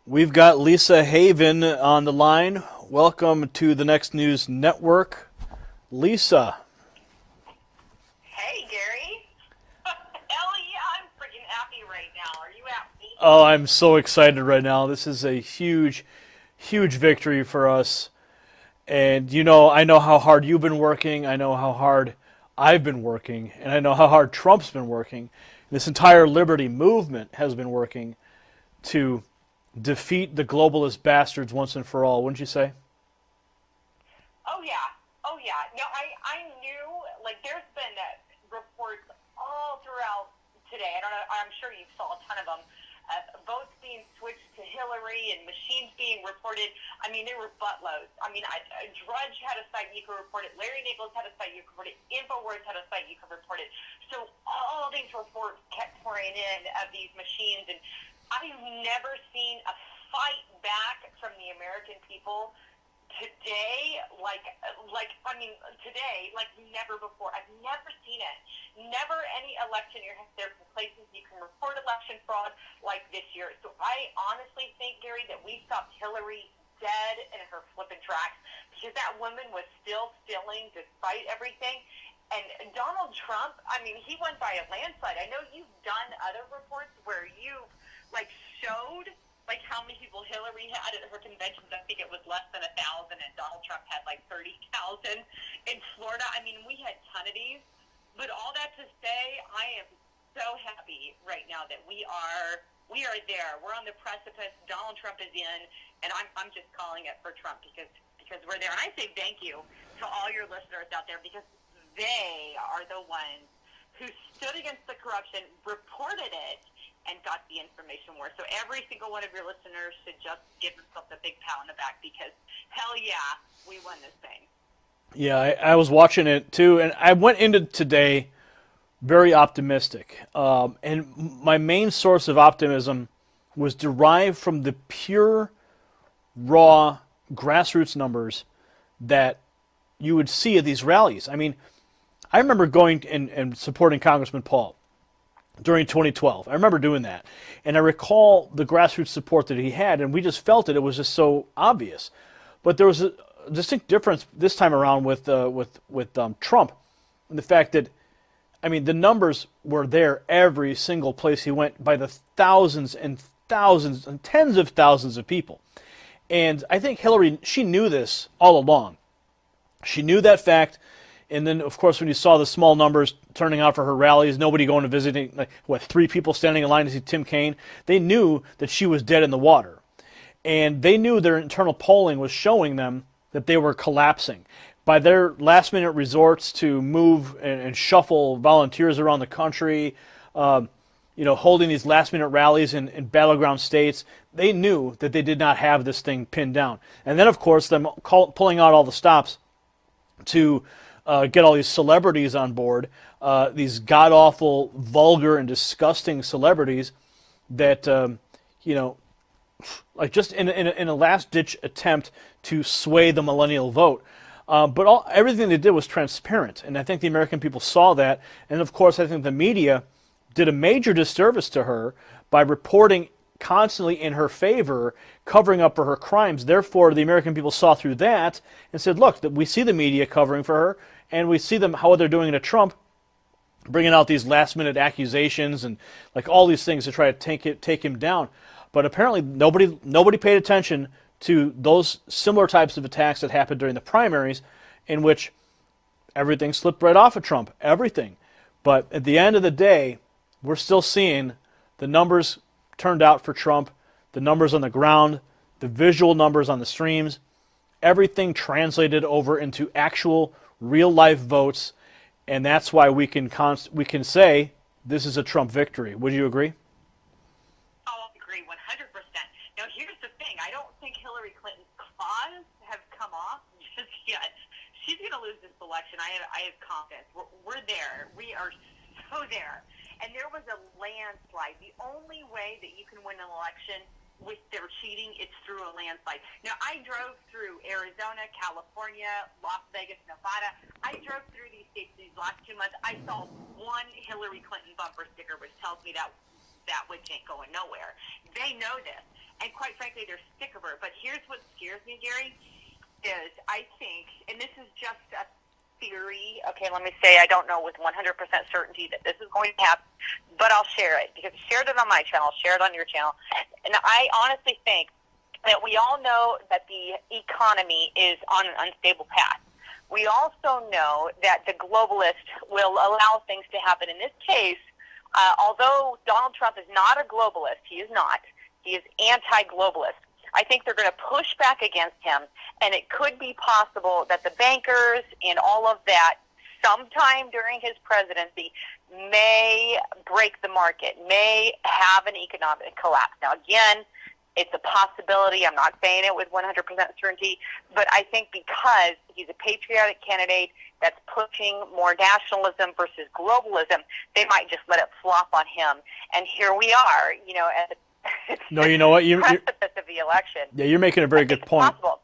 We've got Lisa Haven on the line. Welcome to the Next News Network. Lisa. Hey, Gary. Hell yeah, I'm freaking happy right now. Are you happy? Oh, I'm so excited right now. This is a huge, huge victory for us. And I know how hard you've been working. I know how hard I've been working. And I know how hard Trump's been working. This entire liberty movement has been working to defeat the globalist bastards once and for all, wouldn't you say? Oh yeah. Oh yeah. No, I knew, like, there's been reports all throughout today. I don't know, I'm sure you saw a ton of them. Votes being switched to Hillary and machines being reported. I mean, there were buttloads. I mean, Drudge had a site you could report it. Larry Nichols had a site you could report it. InfoWars had a site you could report it. So all these reports kept pouring in of these machines, and I've never seen a fight back from the American people today, today, like never before. I've never seen it. Never any election year has there been places you can report election fraud like this year. So I honestly think, Gary, that we stopped Hillary dead in her flipping tracks because that woman was still stealing despite everything. And Donald Trump, I mean, he won by a landslide. I know you've done other reports where you showed how many people Hillary had at her conventions. I think it was less than 1,000, and Donald Trump had 30,000 in Florida. I mean, we had a ton of these. But all that to say, I am so happy right now that we are there. We're on the precipice. Donald Trump is in, and I'm just calling it for Trump because we're there. And I say thank you to all your listeners out there because they are the ones who stood against the corruption, reported it, and got the information more. So every single one of your listeners should just give themselves a big pat on the back because hell yeah, we won this thing. Yeah, I was watching it too, and I went into today very optimistic. And my main source of optimism was derived from the pure, raw, grassroots numbers that you would see at these rallies. I mean, I remember going and supporting Congressman Paul during 2012. I remember doing that. And I recall the grassroots support that he had, and we just felt it. It was just so obvious. But there was a distinct difference this time around with Trump, and the fact that, I mean, the numbers were there every single place he went by the thousands and thousands and tens of thousands of people. And I think Hillary, she knew this all along. She knew that fact. And then, of course, when you saw the small numbers turning out for her rallies, nobody going to visiting, 3 people standing in line to see Tim Kaine, they knew that she was dead in the water. And they knew their internal polling was showing them that they were collapsing. By their last-minute resorts to move and shuffle volunteers around the country, holding these last-minute rallies in battleground states, they knew that they did not have this thing pinned down. And then, of course, them pulling out all the stops to get all these celebrities on board, these god-awful, vulgar, and disgusting celebrities that, just in a last-ditch attempt to sway the millennial vote. But everything they did was transparent, and I think the American people saw that. And, of course, I think the media did a major disservice to her by reporting constantly in her favor, covering up for her crimes. Therefore, the American people saw through that and said, look, we see the media covering for her, and we see them how they're doing to Trump, bringing out these last-minute accusations and all these things to try to take him down. But apparently nobody paid attention to those similar types of attacks that happened during the primaries, in which everything slipped right off of Trump, everything. But at the end of the day, we're still seeing the numbers turned out for Trump, the numbers on the ground, the visual numbers on the streams, everything translated over into actual real-life votes, and that's why we can say this is a Trump victory. Would you agree? I'll agree 100%. Now, here's the thing. I don't think Hillary Clinton's claws have come off just yet. She's going to lose this election. I have confidence. We're there. We are so there. And there was a landslide. The only way that you can win an election with their cheating, it's through a landslide. Now, I drove through Arizona, California, Las Vegas, Nevada. I drove through these states these last 2 months. I saw one Hillary Clinton bumper sticker, which tells me that witch ain't going nowhere. They know this. and quite frankly, they're sick of her. But here's what scares me, Gary, is I think, and this is just a theory, okay, let me say I don't know with 100% certainty that this is going to happen, but I'll share it because I shared it on my channel, share it on your channel, and I honestly think that we all know that the economy is on an unstable path. We also know that the globalist will allow things to happen. In this case, although Donald Trump is not a globalist, he is not, he is anti-globalist. I think they're going to push back against him, and it could be possible that the bankers and all of that sometime during his presidency may break the market, may have an economic collapse. Now, again, it's a possibility. I'm not saying it with 100% certainty, but I think because he's a patriotic candidate that's pushing more nationalism versus globalism, they might just let it flop on him. And here we are, at the No, you know what? precipice of the election. Yeah, you're making a very good point. Possible.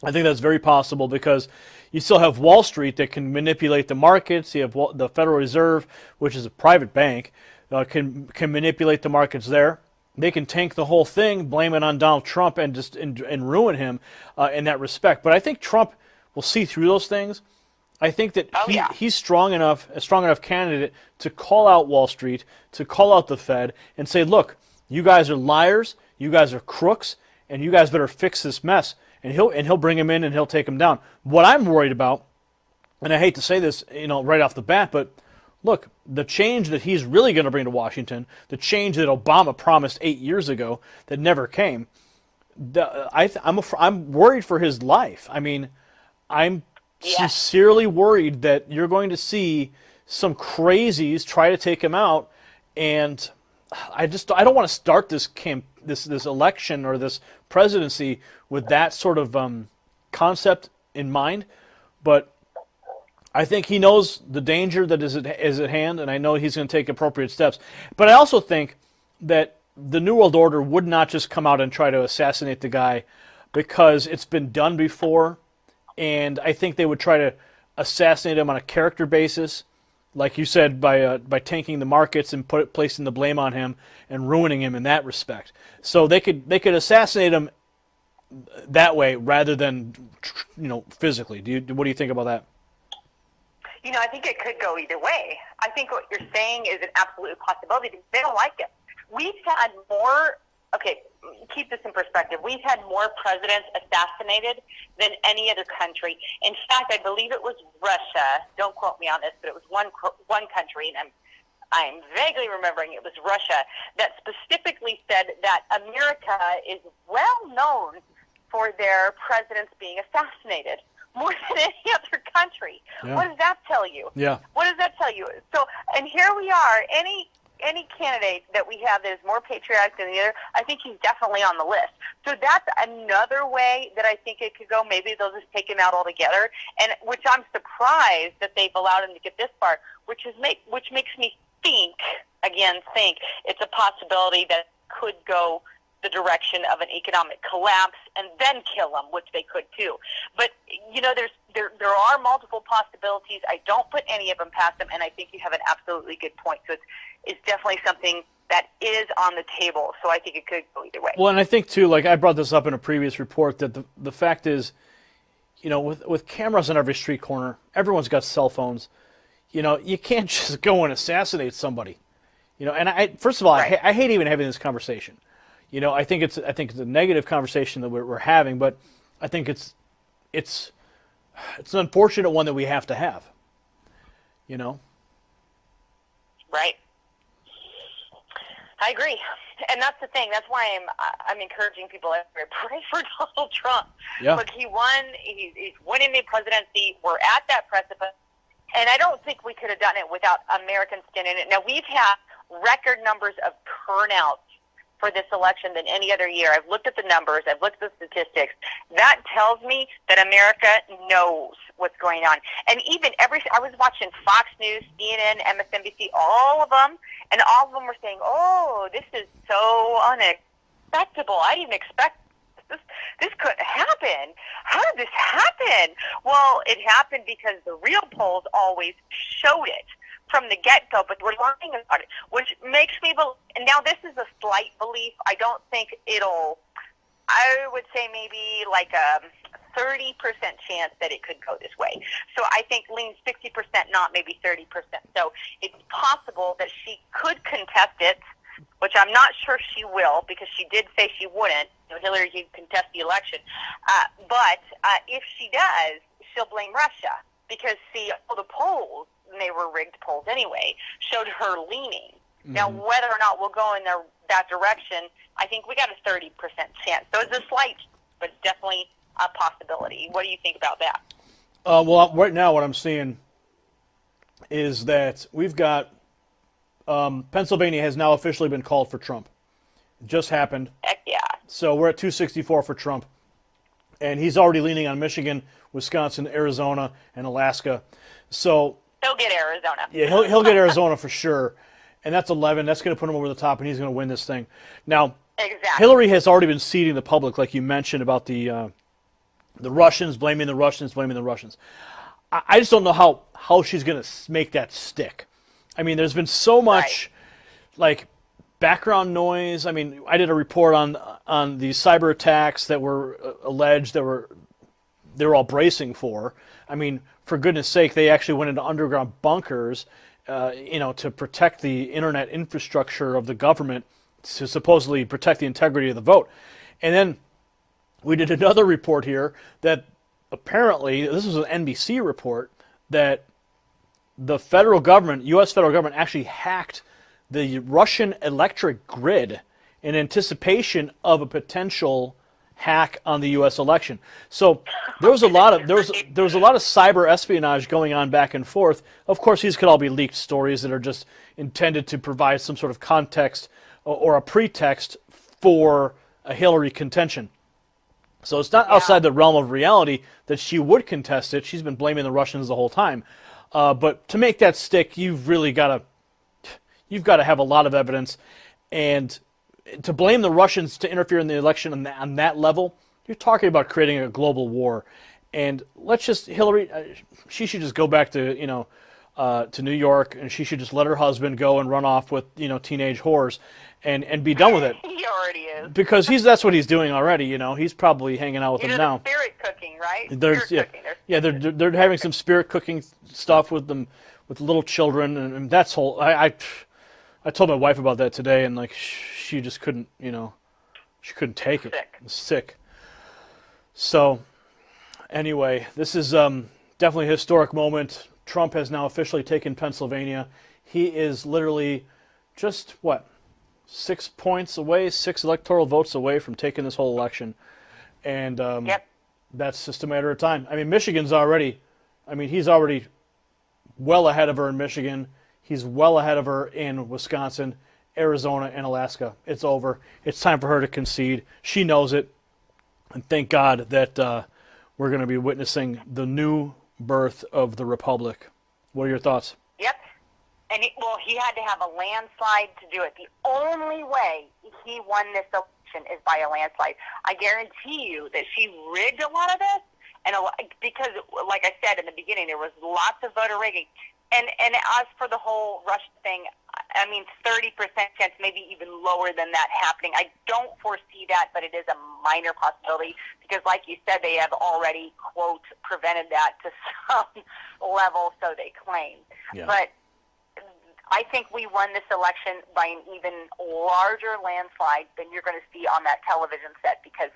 I think that's very possible because you still have Wall Street that can manipulate the markets. You have the Federal Reserve, which is a private bank, can manipulate the markets there. They can tank the whole thing, blame it on Donald Trump, and just and ruin him in that respect. But I think Trump will see through those things. I think that he's a strong enough candidate to call out Wall Street, to call out the Fed, and say, look, you guys are liars, you guys are crooks, and you guys better fix this mess. And he'll bring him in and he'll take him down. What I'm worried about, and I hate to say this, right off the bat, but look, the change that he's really going to bring to Washington, the change that Obama promised 8 years ago that never came, I'm worried for his life. I mean, I'm sincerely worried that you're going to see some crazies try to take him out, and I don't want to start this election or this presidency with that sort of concept in mind, but I think he knows the danger that is at hand, and I know he's going to take appropriate steps. But I also think that the New World Order would not just come out and try to assassinate the guy because it's been done before, and I think they would try to assassinate him on a character basis, like you said, by tanking the markets and placing the blame on him and ruining him in that respect. So they could assassinate him that way rather than physically. What do you think about that? I think it could go either way. I think what you're saying is an absolute possibility because they don't like it. We've had more, keep this in perspective, we've had more presidents assassinated than any other country. In fact, I believe it was Russia, don't quote me on this, but it was one country, and I'm vaguely remembering it was Russia, that specifically said that America is well known for their presidents being assassinated. More than any other country. Yeah. What does that tell you? Yeah. What does that tell you? So, and here we are. Any candidate that we have that is more patriotic than the other, I think he's definitely on the list. So that's another way that I think it could go. Maybe they'll just take him out altogether, and which I'm surprised that they've allowed him to get this far. Which makes me think it's a possibility that could go the direction of an economic collapse and then kill them, which they could too. But there are multiple possibilities. I don't put any of them past them, and I think you have an absolutely good point. So it's definitely something that is on the table. So I think it could go either way. Well, and I think too, like I brought this up in a previous report, that the fact is, with cameras on every street corner, everyone's got cell phones. You can't just go and assassinate somebody. And first of all, right. I hate even having this conversation. I think it's a negative conversation that we're having, but I think it's an unfortunate one that we have to have. Right. I agree, and that's the thing. That's why I'm encouraging people everywhere, pray for Donald Trump. Yeah. Look, he won. He's winning the presidency. We're at that precipice, and I don't think we could have done it without American skin in it. Now we've had record numbers of turnouts for this election than any other year. I've looked at the numbers. I've looked at the statistics. That tells me that America knows what's going on. And even I was watching Fox News, CNN, MSNBC, all of them, and all of them were saying, oh, this is so unacceptable. I didn't expect this couldn't happen. How did this happen? Well, it happened because the real polls always showed it from the get-go, but we're lying about it, which makes me believe, and now this is a slight belief, I don't think it'll I would say maybe like a 30% chance that it could go this way. So I think leans 60%, not maybe 30%. So it's possible that she could contest it, which I'm not sure she will, because she did say she wouldn't. Hillary could contest the election. But if she does, she'll blame Russia, because, see, all the polls, and they were rigged polls anyway, showed her leaning. Mm-hmm. Now, whether or not we'll go in that direction, I think we got a 30% chance. So it's a slight, but definitely a possibility. What do you think about that? Well, right now what I'm seeing is that we've got Pennsylvania has now officially been called for Trump. It just happened. Heck yeah. So we're at 264 for Trump. And he's already leaning on Michigan, Wisconsin, Arizona, and Alaska. So he'll get Arizona. Yeah, he'll get Arizona for sure. And that's 11. That's going to put him over the top, and he's going to win this thing. Now, exactly. Hillary has already been seeding the public, like you mentioned, about the Russians, blaming the Russians. I just don't know how she's going to make that stick. I mean, there's been so much, like, background noise. I mean, I did a report on the cyber attacks that were alleged they were all bracing for. I mean, for goodness sake, they actually went into underground bunkers, to protect the internet infrastructure of the government, to supposedly protect the integrity of the vote. And then we did another report here that apparently, this was an NBC report, that the federal government, U.S. federal government, actually hacked the Russian electric grid in anticipation of a potential hack on the U.S. election. So there was a lot of cyber espionage going on back and forth. Of course, these could all be leaked stories that are just intended to provide some sort of context or a pretext for a Hillary contention. So it's not outside the realm of reality that she would contest it. She's been blaming the Russians the whole time. But to make that stick, you've got to have a lot of evidence, and to blame the Russians to interfere in the election on that level, you're talking about creating a global war. And Hillary, she should just go back to to New York, and she should just let her husband go and run off with teenage whores, and be done with it. He already is. Because that's what he's doing already. He's probably hanging out with them now. Spirit cooking, right? They're having some spirit cooking stuff with them, with little children, and that's whole. I told my wife about that today, and like she just couldn't, she couldn't take it. Sick. So, anyway, this is definitely a historic moment. Trump has now officially taken Pennsylvania. He is literally just 6 points away, 6 electoral votes away from taking this whole election, and that's just a matter of time. I mean, he's already well ahead of her in Michigan. He's well ahead of her in Wisconsin, Arizona, and Alaska. It's over. It's time for her to concede. She knows it. And thank God that we're going to be witnessing the new birth of the Republic. What are your thoughts? Yep. And he had to have a landslide to do it. The only way he won this election is by a landslide. I guarantee you that she rigged a lot of this, because, like I said in the beginning, there was lots of voter rigging. And as for the whole Russia thing, I mean, 30% chance, maybe even lower than that happening. I don't foresee that, but it is a minor possibility because, like you said, they have already, quote, prevented that to some level, so they claim. Yeah. But I think we won this election by an even larger landslide than you're going to see on that television set because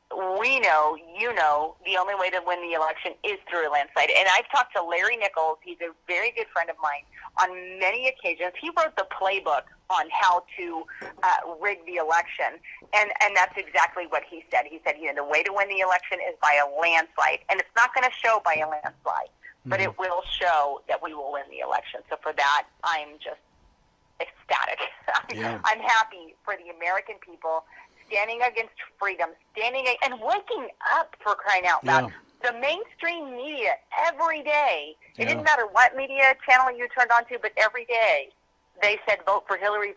we know, the only way to win the election is through a landslide. And I've talked to Larry Nichols. He's a very good friend of mine. On many occasions, he wrote the playbook on how to rig the election. And that's exactly what he said. He said, the way to win the election is by a landslide. And it's not going to show by a landslide, but it will show that we will win the election. So for that, I'm just ecstatic. I'm happy for the American people standing against freedom, and waking up, for crying out loud. The mainstream media, every day, it didn't matter what media channel you turned on to, but every day they said, vote for Hillary,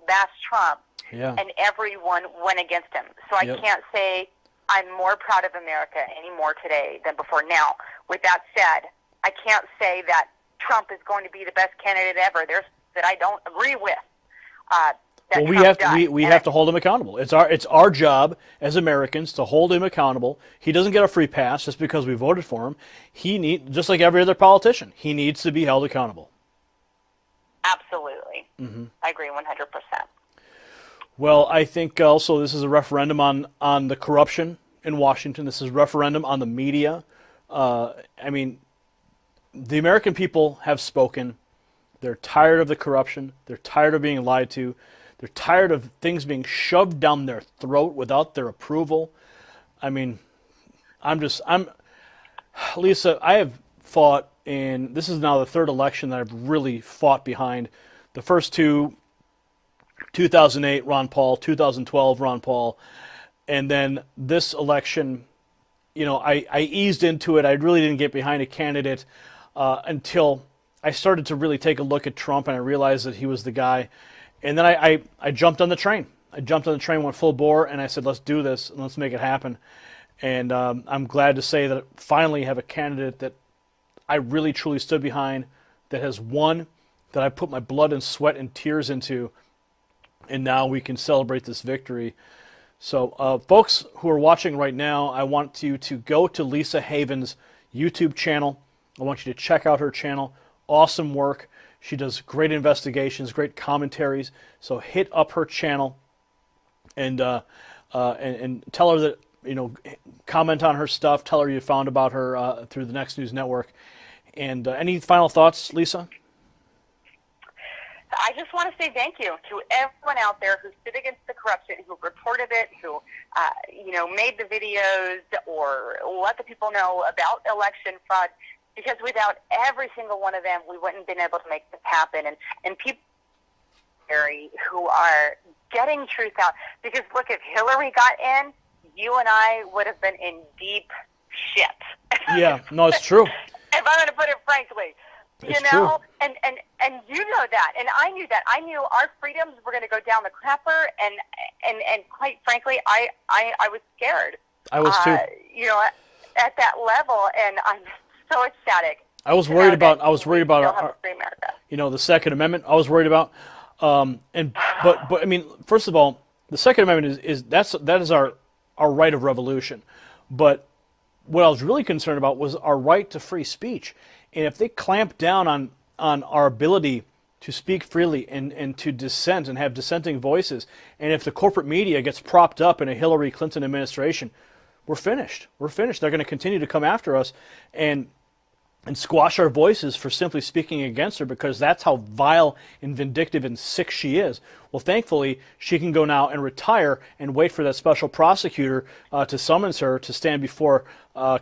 bash Trump, and everyone went against him. So I can't say I'm more proud of America anymore today than before. Now, with that said, I can't say that Trump is going to be the best candidate ever. There's that I don't agree with. that Well, Trump does. we have to hold him accountable. It's our job as Americans to hold him accountable. He doesn't get a free pass just because we voted for him. Just like every other politician, he needs to be held accountable. Absolutely. I agree 100%. Well, I think also this is a referendum on the corruption in Washington. This is a referendum on the media. I mean, the American people have spoken. They're tired of the corruption. They're tired of being lied to. They're tired of things being shoved down their throat without their approval. I mean, Lisa, I have fought this is now the third election that I've really fought behind. The first two, 2008, Ron Paul, 2012, Ron Paul, and then this election, I eased into it. I really didn't get behind a candidate until I started to really take a look at Trump, and I realized that he was the guy. And then I jumped on the train. I jumped on the train, went full bore, and I said, let's do this, and let's make it happen. And I'm glad to say that I finally have a candidate that I really, truly stood behind, that has won, that I put my blood and sweat and tears into, and now we can celebrate this victory. So, folks who are watching right now, I want you to go to Lisa Haven's YouTube channel. I want you to check out her channel. Awesome work. She does great investigations, great commentaries. So hit up her channel and tell her that, comment on her stuff. Tell her you found about her through the Next News Network. And any final thoughts, Lisa? I just want to say thank you to everyone out there who stood against the corruption, who reported it, who, made the videos or let the people know about election fraud. Because without every single one of them, we wouldn't have been able to make this happen. And people who are getting truth out. Because, look, if Hillary got in, you and I would have been in deep shit. Yeah, no, it's true. If I'm going to put it frankly. It's true. And you know that, and I knew that. I knew our freedoms were going to go down the crapper, and quite frankly, I was scared. I was too. At that level, and I'm so ecstatic. I was worried about the Second Amendment. I was worried about, but I mean, first of all, the Second Amendment that is our right of revolution. But what I was really concerned about was our right to free speech. And if they clamp down on our ability to speak freely and to dissent and have dissenting voices, and if the corporate media gets propped up in a Hillary Clinton administration, we're finished. We're finished. They're going to continue to come after us and squash our voices for simply speaking against her, because that's how vile and vindictive and sick she is. Well, thankfully, she can go now and retire and wait for that special prosecutor to summons her to stand before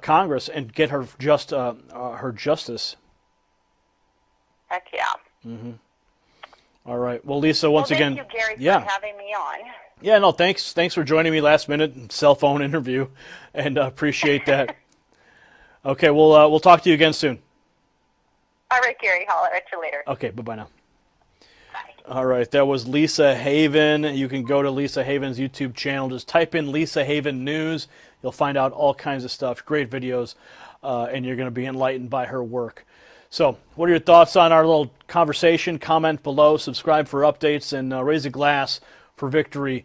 Congress and get her her justice. Heck yeah. Mm-hmm. All right. Well, Lisa, once again, thank you, Gary, for having me on. Yeah, no, thanks for joining me last minute cell phone interview, and appreciate that. Okay, we'll talk to you again soon. All right, Gary. Holler at you later. Okay, bye-bye now. Bye. All right, that was Lisa Haven. You can go to Lisa Haven's YouTube channel. Just type in Lisa Haven News. You'll find out all kinds of stuff, great videos, and you're going to be enlightened by her work. So, what are your thoughts on our little conversation? Comment below, subscribe for updates, and raise a glass for victory